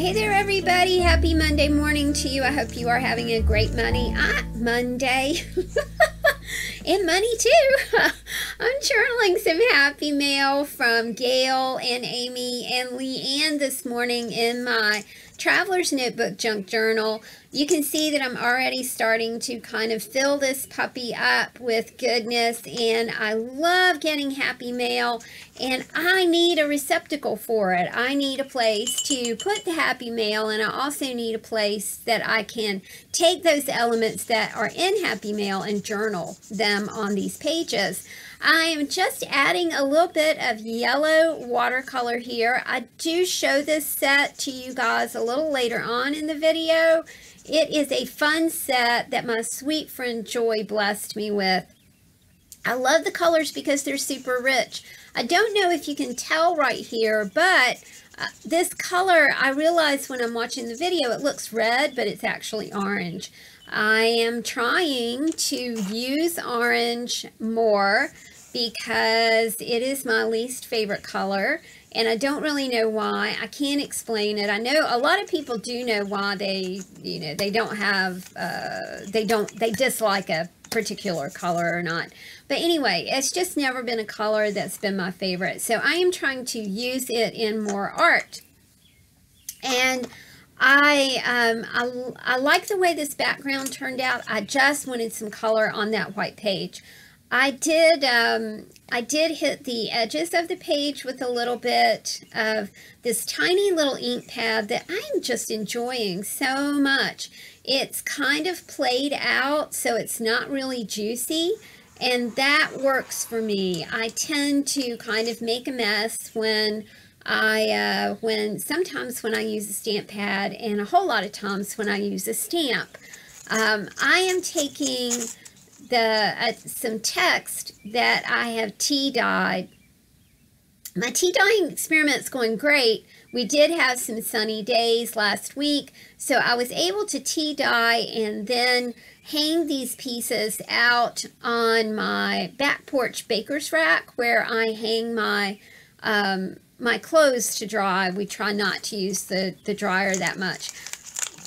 Hey there, everybody. Happy Monday morning to you. I hope you are having a great Monday. And money too. I'm journaling some happy mail from Gail and Amy and Leanne this morning in my Traveler's Notebook Junk Journal. You can see that I'm already starting to kind of fill this puppy up with goodness, and I love getting happy mail, and I need a receptacle for it. I need a place to put the happy mail, and I also need a place that I can take those elements that are in happy mail and journal them on these pages. I am just adding a little bit of yellow watercolor here. I do show this set to you guys a little later on in the video. It is a fun set that my sweet friend Joy blessed me with. I love the colors because they're super rich. I don't know if you can tell right here, but this color, I realize when I'm watching the video, it looks red, but it's actually orange. I am trying to use orange more because it is my least favorite color, and I don't really know why. I can't explain it. I know a lot of people do know why they don't have, they dislike a particular color or not. But anyway, it's just never been a color that's been my favorite. So I am trying to use it in more art. And I like the way this background turned out. I just wanted some color on that white page. I did hit the edges of the page with a little bit of this tiny little ink pad that I'm just enjoying so much. It's kind of played out, so it's not really juicy, and that works for me. I tend to kind of make a mess when sometimes when I use a stamp pad, and a whole lot of times when I use a stamp. I am taking some text that I have tea dyed. My tea dyeing experiment's going great. We did have some sunny days last week, so I was able to tea dye and then hang these pieces out on my back porch baker's rack where I hang my my clothes to dry. We try not to use the dryer that much.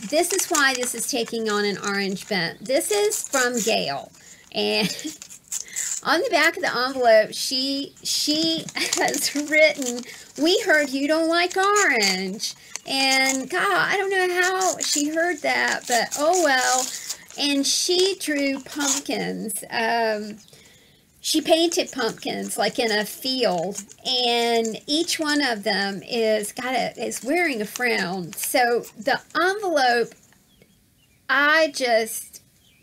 This is why this is taking on an orange bent. This is from Gail, and on the back of the envelope, she has written, "We heard you don't like orange." And God, I don't know how she heard that, but oh well. And she drew pumpkins. She painted pumpkins like in a field, and each one of them is wearing a frown. So the envelope, I just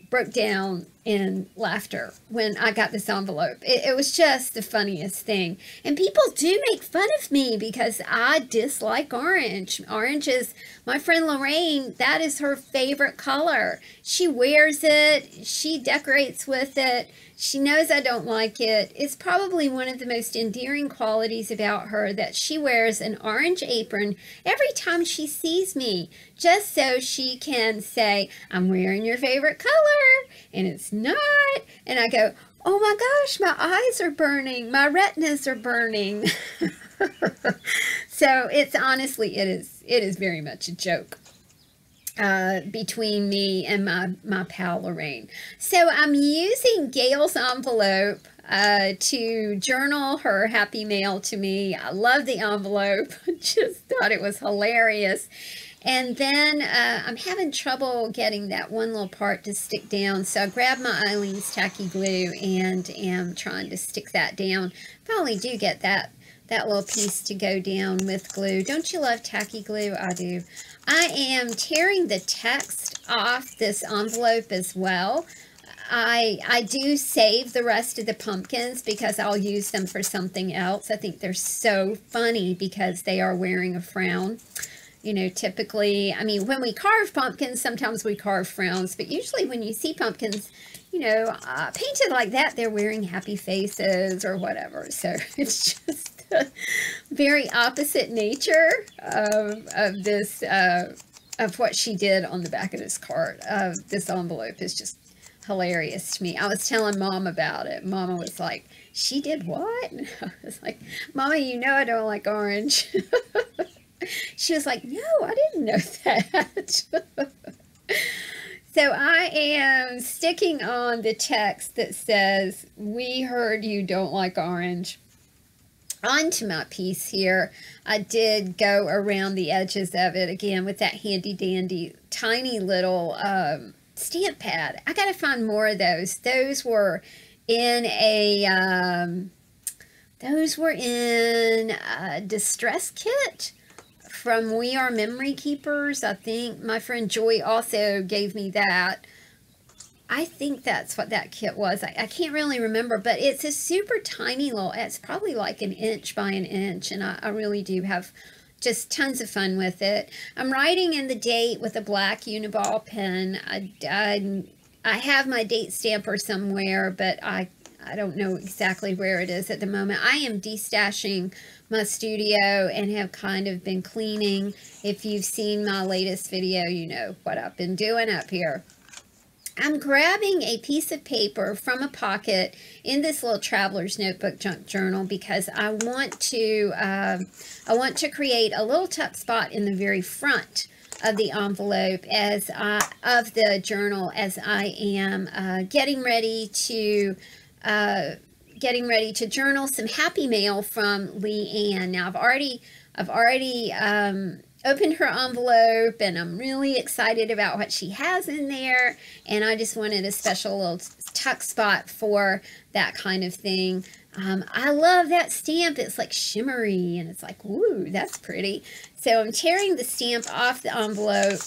broke down in laughter when I got this envelope. It was just the funniest thing. And people do make fun of me because I dislike orange. Orange is, my friend Lorraine, that is her favorite color. She wears it. She decorates with it. She knows I don't like it. It's probably one of the most endearing qualities about her that she wears an orange apron every time she sees me, just so she can say, "I'm wearing your favorite color," and it's not. And I go, "Oh my gosh, my eyes are burning. My retinas are burning." So it's honestly, it is very much a joke between me and my pal Lorraine. So I'm using Gail's envelope to journal her happy mail to me. I love the envelope. Just thought it was hilarious. And then I'm having trouble getting that one little part to stick down, so I grabbed my Aleene's tacky glue and am trying to stick that down. Finally do get that little piece to go down with glue. Don't you love tacky glue? I do. I am tearing the text off this envelope as well. I do save the rest of the pumpkins because I'll use them for something else. I think they're so funny because they are wearing a frown. You know, typically, I mean, when we carve pumpkins, sometimes we carve frowns, but usually when you see pumpkins, you know, painted like that, they're wearing happy faces or whatever. So it's just very opposite nature of this, of what she did on the back of this card. This envelope is just hilarious to me. I was telling Mom about it. Mama was like, "She did what?" And I was like, "Mama, you know I don't like orange." She was like, no, I didn't know that. So I am sticking on the text that says, we heard you don't like orange. Onto my piece here, I did go around the edges of it again with that handy dandy tiny little stamp pad. I gotta find more of those. Those were in a distress kit from We Are Memory Keepers. I think my friend Joy also gave me that. I think that's what that kit was. I can't really remember, but it's a super tiny little, it's probably like an inch by an inch, and I really do have just tons of fun with it. I'm writing in the date with a black Uniball pen. I have my date stamper somewhere, but I don't know exactly where it is at the moment. I am destashing my studio and have kind of been cleaning. If you've seen my latest video, you know what I've been doing up here. I'm grabbing a piece of paper from a pocket in this little traveler's notebook junk journal because I want to create a little tuck spot in the very front of the envelope of the journal as I am getting ready to journal some happy mail from Leanne. Now I've already opened her envelope, and I'm really excited about what she has in there, and I just wanted a special little tuck spot for that kind of thing. I love that stamp. It's like shimmery, and it's like, woo, that's pretty. So I'm tearing the stamp off the envelope.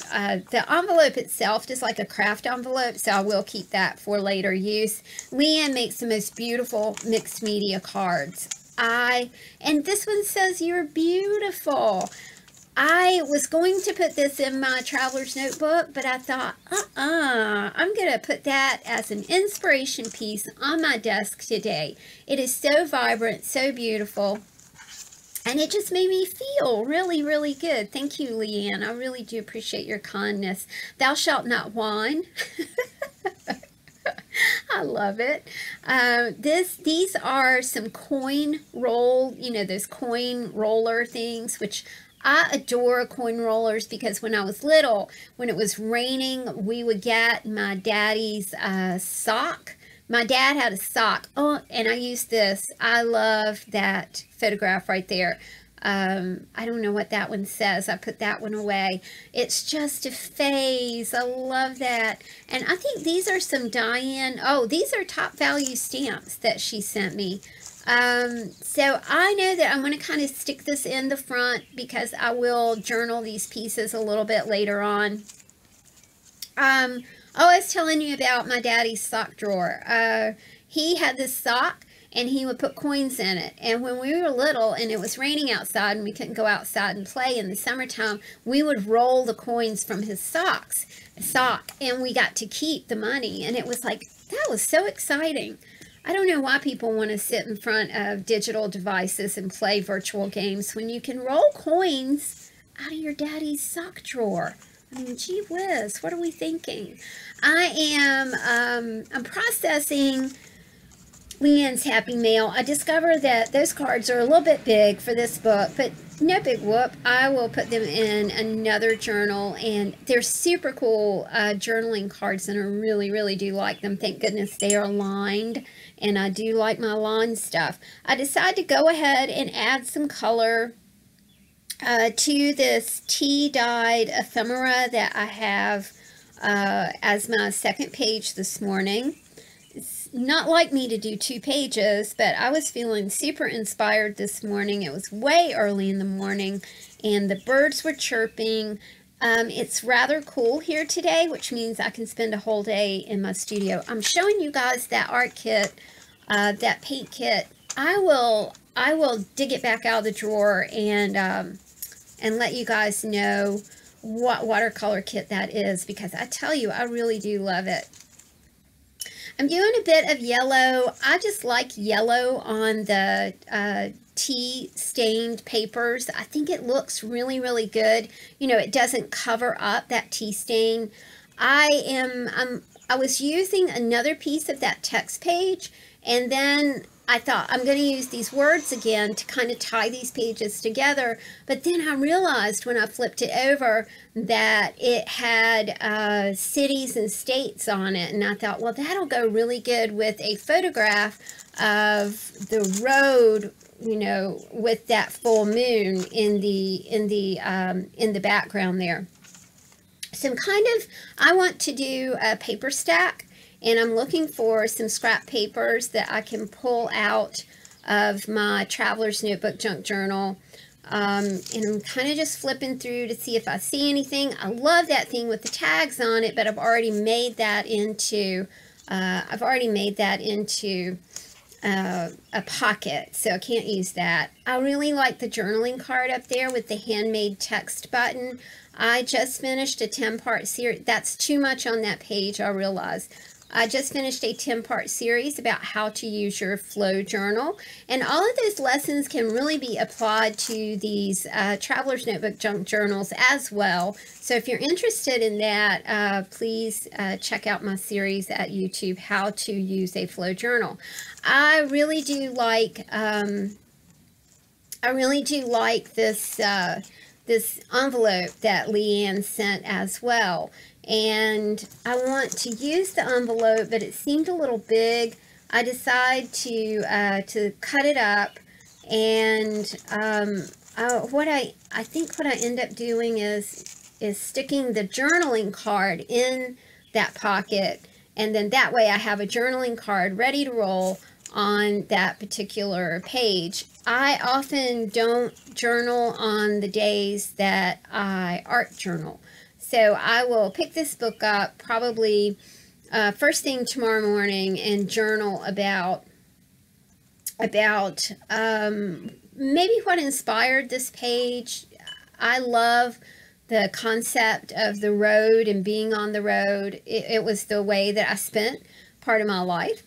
The envelope itself is like a craft envelope, so I will keep that for later use. Leanne makes the most beautiful mixed media cards. And this one says, "You're beautiful." I was going to put this in my traveler's notebook, but I thought, I'm going to put that as an inspiration piece on my desk today. It is so vibrant, so beautiful, and it just made me feel really, really good. Thank you, Leanne. I really do appreciate your kindness. Thou shalt not whine. I love it. These are some coin roll, you know, those coin roller things, which I adore coin rollers because when I was little, when it was raining, we would get my daddy's sock. My dad had a sock. Oh, and I used this. I love that photograph right there. I don't know what that one says. I put that one away. It's just a phase. I love that. And I think these are some Diane. Oh, these are Top Value stamps that she sent me. So I know that I'm going to kind of stick this in the front because I will journal these pieces a little bit later on. I was telling you about my daddy's sock drawer. He had this sock and he would put coins in it. And when we were little and it was raining outside and we couldn't go outside and play in the summertime, we would roll the coins from his sock, and we got to keep the money. And it was like, that was so exciting. I don't know why people want to sit in front of digital devices and play virtual games when you can roll coins out of your daddy's sock drawer. I mean, gee whiz, what are we thinking? I'm processing Leanne's Happy Mail. I discovered that those cards are a little bit big for this book, but no big whoop. I will put them in another journal, and they're super cool journaling cards, and I really, really do like them. Thank goodness they are lined, and I do like my lined stuff. I decided to go ahead and add some color to this tea-dyed ephemera that I have as my second page this morning. It's not like me to do 2 pages, but I was feeling super inspired this morning. It was way early in the morning, and the birds were chirping. It's rather cool here today, which means I can spend a whole day in my studio. I'm showing you guys that art kit, that paint kit. I will dig it back out of the drawer and let you guys know what watercolor kit that is, because I tell you, I really do love it. I'm doing a bit of yellow. I just like yellow on the tea stained papers. I think it looks really, really good. You know, it doesn't cover up that tea stain. I was using another piece of that text page, and then I thought I'm going to use these words again to kind of tie these pages together. But then I realized when I flipped it over that it had cities and states on it. And I thought, well, that'll go really good with a photograph of the road, you know, with that full moon in the background there. So I want to do a paper stack, and I'm looking for some scrap papers that I can pull out of my Traveler's Notebook Junk Journal. And I'm kind of just flipping through to see if I see anything. I love that thing with the tags on it, but I've already made that into a pocket, so I can't use that. I really like the journaling card up there with the handmade text button. I just finished a 10-part series. That's too much on that page, I realize. I just finished a 10-part series about how to use your flow journal. And all of those lessons can really be applied to these Traveler's Notebook Junk Journals as well. So if you're interested in that, please check out my series at YouTube, How to Use a Flow Journal. I really do like this this envelope that Leanne sent as well. And I want to use the envelope, but it seemed a little big. I decided to cut it up, and what I think what I end up doing is sticking the journaling card in that pocket, and then that way I have a journaling card ready to roll on that particular page. I often don't journal on the days that I art journal. So I will pick this book up probably first thing tomorrow morning and journal about maybe what inspired this page. I love the concept of the road and being on the road. It was the way that I spent part of my life.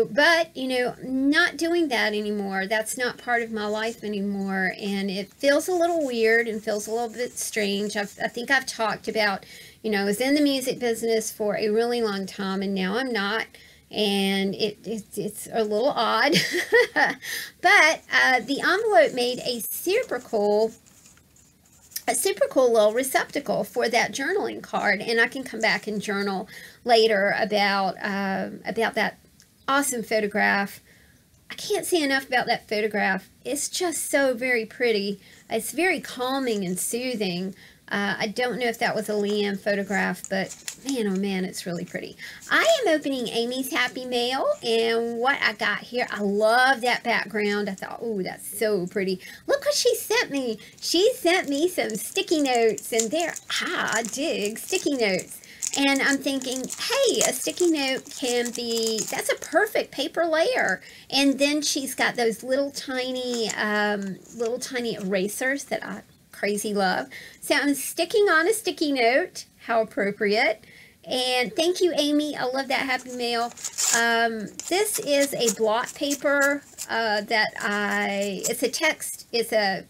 But, you know, not doing that anymore. That's not part of my life anymore. And it feels a little weird and feels a little bit strange. I think I've talked about, you know, I was in the music business for a really long time, and now I'm not. And it's a little odd. But the envelope made a super cool little receptacle for that journaling card, and I can come back and journal later about that awesome photograph. I can't say enough about that photograph. It's just so very pretty. It's very calming and soothing. I don't know if that was a Leanne photograph, but man, oh man, it's really pretty. I am opening Amy's Happy Mail, and what I got here, I love that background. I thought, oh, that's so pretty. Look what she sent me. She sent me some sticky notes, and I dig sticky notes. And I'm thinking, hey, a sticky note that's a perfect paper layer. And then she's got those little tiny erasers that I crazy love. So I'm sticking on a sticky note. How appropriate. And thank you, Amy. I love that Happy Mail. This is a blot paper it's a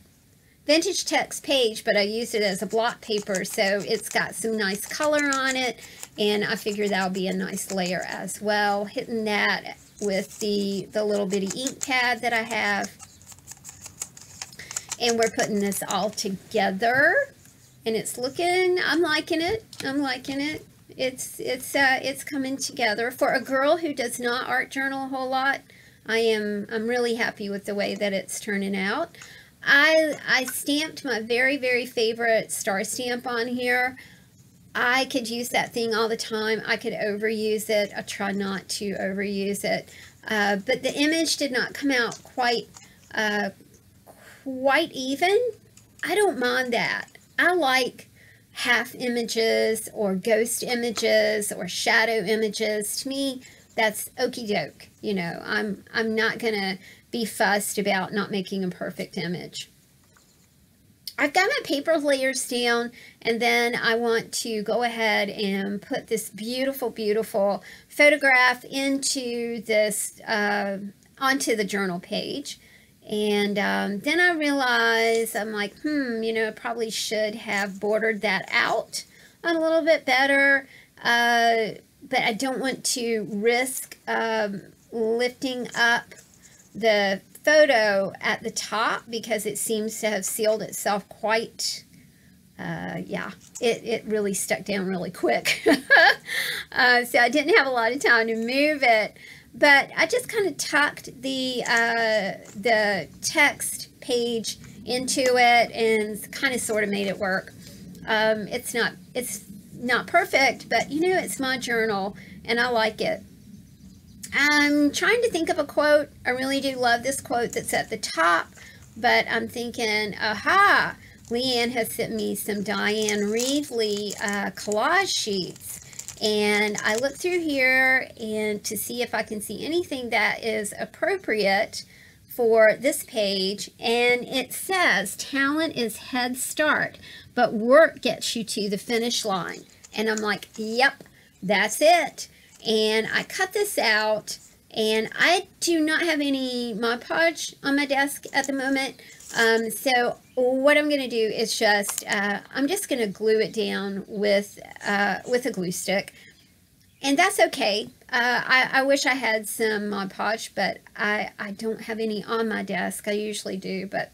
vintage text page, but I used it as a blot paper, so it's got some nice color on it, and I figure that'll be a nice layer as well. Hitting that with the little bitty ink pad that I have. And we're putting this all together, and it's looking, I'm liking it. It's coming together. For a girl who does not art journal a whole lot, I'm really happy with the way that it's turning out. I stamped my very, very favorite star stamp on here. I could use that thing all the time. I could overuse it. I try not to overuse it. But the image did not come out quite even. I don't mind that. I like half images or ghost images or shadow images. To me, that's okie doke. You know, I'm not gonna be fussed about not making a perfect image. I've got my paper layers down, and then I want to go ahead and put this beautiful, beautiful photograph into this, onto the journal page. And then I realized, I'm like, you know, probably should have bordered that out a little bit better. But I don't want to risk lifting up the photo at the top because it seems to have sealed itself quite, yeah, it really stuck down really quick. So I didn't have a lot of time to move it, but I just kind of tucked the text page into it and kind of sort of made it work. It's not perfect, but you know, it's my journal and I like it. I'm trying to think of a quote. I really do love this quote that's at the top, but I'm thinking, aha, Leanne has sent me some Diane Reevely collage sheets. And I look through here and to see if I can see anything that is appropriate for this page. And it says, talent is head start, but work gets you to the finish line. And I'm like, yep, that's it. And I cut this out, and I do not have any Mod Podge on my desk at the moment. So what I'm going to do is just, I'm just going to glue it down with a glue stick. And that's okay. I wish I had some Mod Podge, but I don't have any on my desk. I usually do, but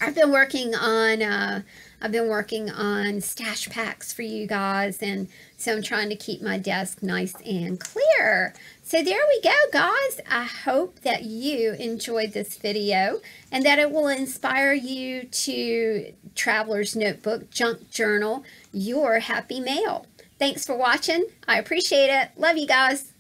I've been working on stash packs for you guys, and so I'm trying to keep my desk nice and clear. So there we go, guys. I hope that you enjoyed this video and that it will inspire you to Traveler's Notebook Junk Journal your happy mail. Thanks for watching. I appreciate it. Love you guys.